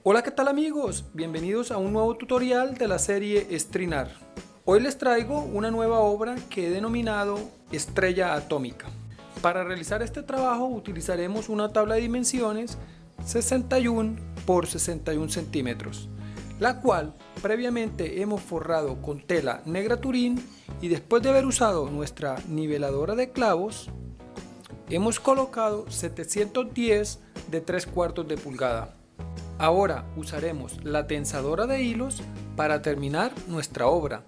Hola, ¿qué tal amigos? Bienvenidos a un nuevo tutorial de la serie Estrinar. Hoy les traigo una nueva obra que he denominado Estrella Atómica. Para realizar este trabajo utilizaremos una tabla de dimensiones 61 por 61 centímetros, la cual previamente hemos forrado con tela negra turín y después de haber usado nuestra niveladora de clavos, hemos colocado 710 de 3/4 de pulgada. Ahora usaremos la tensadora de hilos para terminar nuestra obra.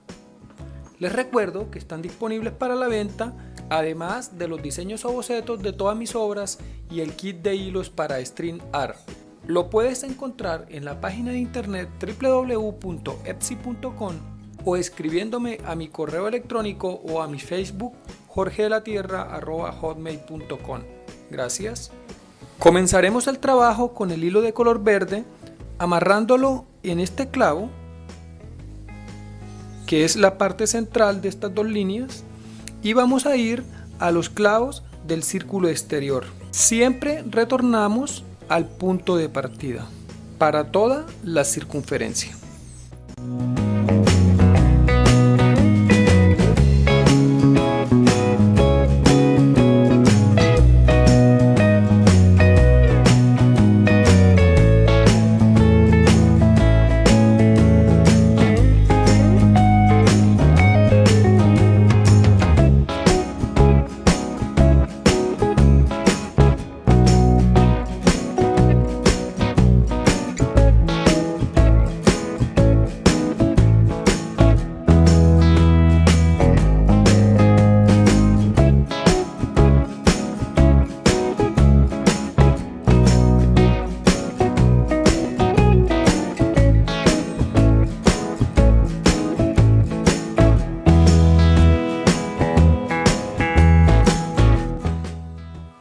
Les recuerdo que están disponibles para la venta, además de los diseños o bocetos de todas mis obras y el kit de hilos para Estrinar. Lo puedes encontrar en la página de internet www.etsy.com o escribiéndome a mi correo electrónico o a mi Facebook jorgedelatierra@hotmail.com. Gracias. Comenzaremos el trabajo con el hilo de color verde, amarrándolo en este clavo, que es la parte central de estas dos líneas, y vamos a ir a los clavos del círculo exterior. Siempre retornamos al punto de partida para toda la circunferencia.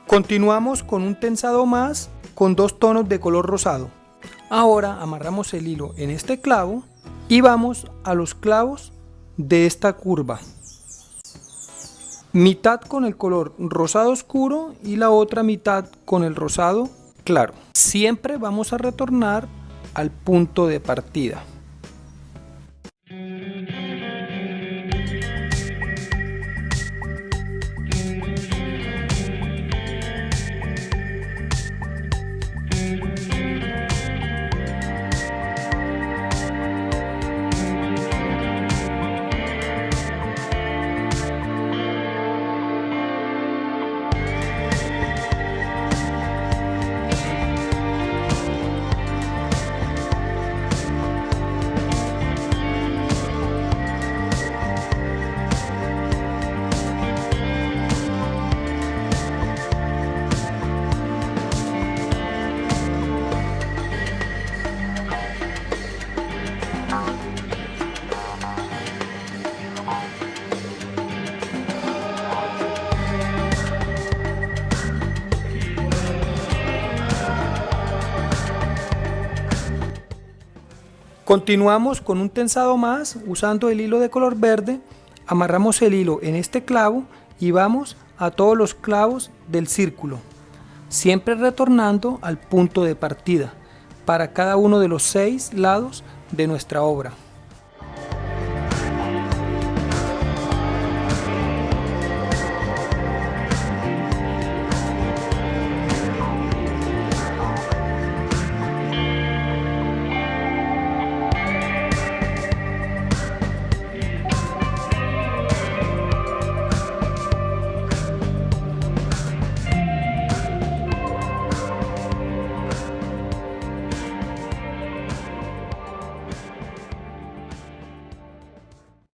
Continuamos con un tensado más con dos tonos de color rosado. Ahora amarramos el hilo en este clavo y vamos a los clavos de esta curva. Mitad con el color rosado oscuro y la otra mitad con el rosado claro. Siempre vamos a retornar al punto de partida. Continuamos con un tensado más usando el hilo de color verde. Amarramos el hilo en este clavo y vamos a todos los clavos del círculo, siempre retornando al punto de partida para cada uno de los 6 lados de nuestra obra.